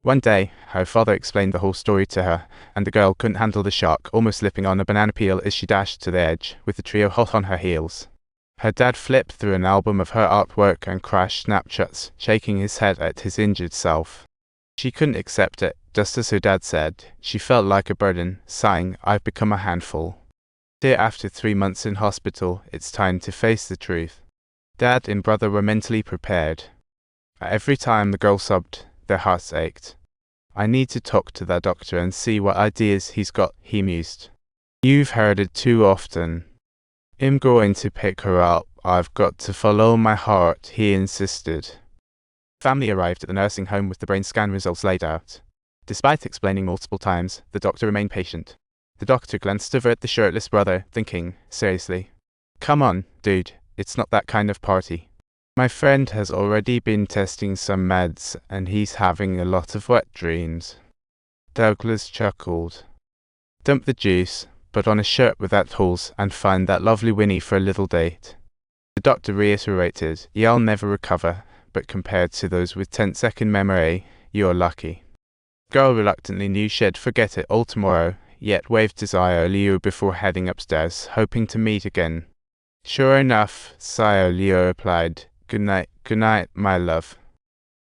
One day, her father explained the whole story to her, and the girl couldn't handle the shock, almost slipping on a banana peel as she dashed to the edge, with the trio hot on her heels. Her dad flipped through an album of her artwork and crashed snapshots, shaking his head at his injured self. She couldn't accept it, just as her dad said. She felt like a burden, sighing, "I've become a handful." Here, after 3 months in hospital, it's time to face the truth. Dad and brother were mentally prepared. Every time the girl sobbed, their hearts ached. "I need to talk to that doctor and see what ideas he's got," he mused. "You've heard it too often. I'm going to pick her up. I've got to follow my heart," he insisted. Family arrived at the nursing home with the brain scan results laid out. Despite explaining multiple times, the doctor remained patient. The doctor glanced over at the shirtless brother, thinking, seriously, "Come on, dude, it's not that kind of party. My friend has already been testing some meds, and he's having a lot of wet dreams." Douglas chuckled. "Dump the juice, put on a shirt without holes, and find that lovely Winnie for a little date." The doctor reiterated, "You'll never recover, but compared to those with 10-second memory, you're lucky." The girl reluctantly knew she'd forget it all tomorrow, yet waved to Zio Liu before heading upstairs, hoping to meet again. "Sure enough," Zio Liu replied. Good night, my love."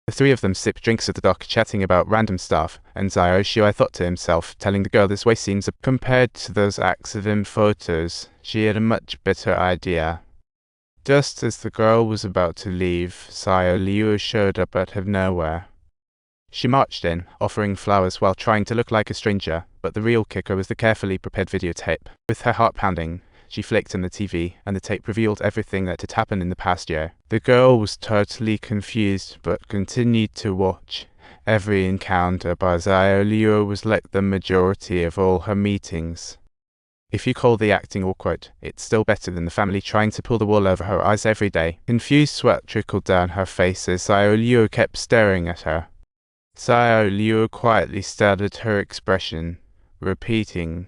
The three of them sipped drinks at the dock, chatting about random stuff, and Zio Shui thought to himself, telling the girl this waist seems compared to those accident photos, she had a much better idea. Just as the girl was about to leave, Zio Liu showed up out of nowhere. She marched in, offering flowers while trying to look like a stranger, but the real kicker was the carefully prepared videotape. With her heart pounding, she flicked on the TV, and the tape revealed everything that had happened in the past year. The girl was totally confused, but continued to watch. Every encounter by Zio Liu was like the majority of all her meetings. If you call the acting awkward, it's still better than the family trying to pull the wool over her eyes every day. Confused sweat trickled down her face as Zio Liu kept staring at her. Zio Liu quietly stared at her expression, repeating,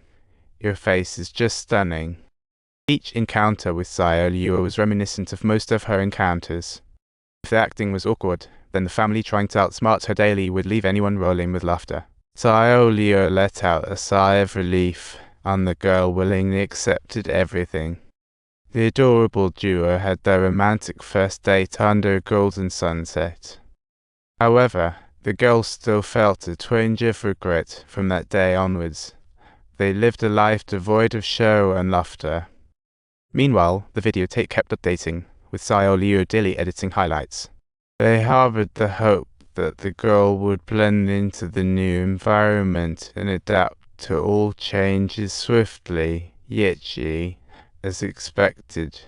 "Your face is just stunning." Each encounter with Zio Liu was reminiscent of most of her encounters. If the acting was awkward, then the family trying to outsmart her daily would leave anyone rolling with laughter. Zio Liu let out a sigh of relief, and the girl willingly accepted everything. The adorable duo had their romantic first date under a golden sunset. However, the girl still felt a twinge of regret from that day onwards. They lived a life devoid of show and laughter. Meanwhile, the videotape kept updating, with Zio Liu daily editing highlights. They harbored the hope that the girl would blend into the new environment and adapt to all changes swiftly, yet she, as expected,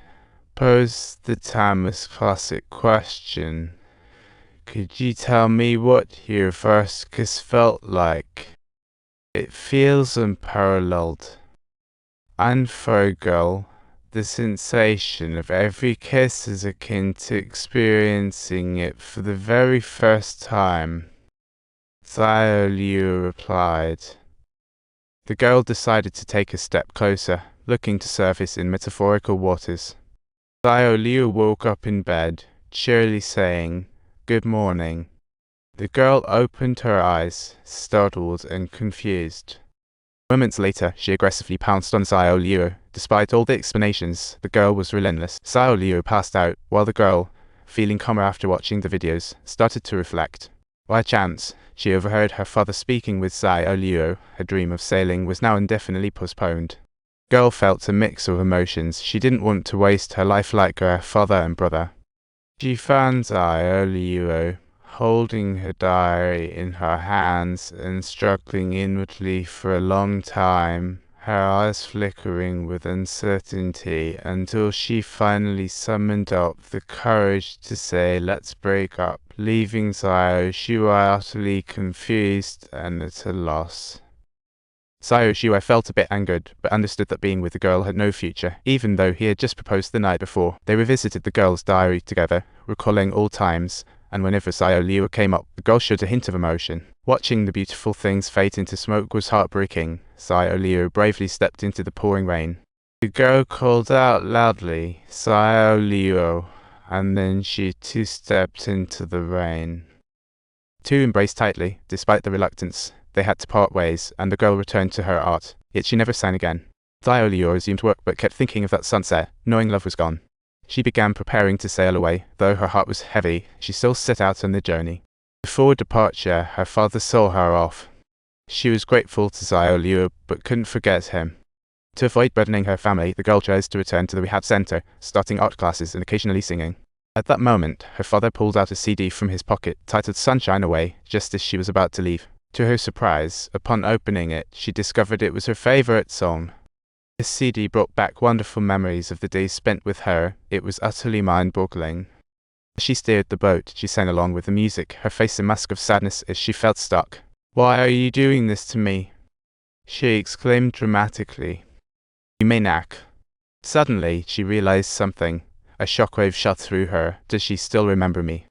posed the timeless classic question. "Could you tell me what your first kiss felt like?" It feels unparalleled. And for a girl, the sensation of every kiss is akin to experiencing it for the very first time. Zio Liu replied. The girl decided to take a step closer, looking to surface in metaphorical waters. Zio Liu woke up in bed, cheerily saying, "Good morning." The girl opened her eyes, startled and confused. Moments later, she aggressively pounced on Zio Liu. Despite all the explanations, the girl was relentless. Zio Liu passed out, while the girl, feeling calmer after watching the videos, started to reflect. By chance, she overheard her father speaking with Zio Liu. Her dream of sailing was now indefinitely postponed. The girl felt a mix of emotions. She didn't want to waste her life like her father and brother. She found Zio Liu holding her diary in her hands and struggling inwardly for a long time, her eyes flickering with uncertainty, until she finally summoned up the courage to say, "Let's break up," leaving Zio Shui utterly confused and at a loss. Zio Shui felt a bit angered, but understood that being with the girl had no future, even though he had just proposed the night before. They revisited the girl's diary together, recalling all times, and whenever Zio Liu came up, the girl showed a hint of emotion. Watching the beautiful things fade into smoke was heartbreaking. Zio Liu bravely stepped into the pouring rain. The girl called out loudly, "Zio Liu," and then she too stepped into the rain. Two embraced tightly. Despite the reluctance, they had to part ways, and the girl returned to her art, yet she never sang again. Diolio resumed work but kept thinking of that sunset, knowing love was gone. She began preparing to sail away. Though her heart was heavy, she still set out on the journey. Before departure, her father saw her off. She was grateful to Diolio, but couldn't forget him. To avoid burdening her family, the girl chose to return to the rehab center, starting art classes and occasionally singing. At that moment, her father pulled out a CD from his pocket, titled Sunshine Away, just as she was about to leave. To her surprise, upon opening it, she discovered it was her favorite song. The CD brought back wonderful memories of the days spent with her. It was utterly mind-boggling. As she steered the boat, she sang along with the music, her face a mask of sadness as she felt stuck. "Why are you doing this to me?" she exclaimed dramatically. "You maniac." Suddenly, she realized something. A shockwave shot through her. Does she still remember me?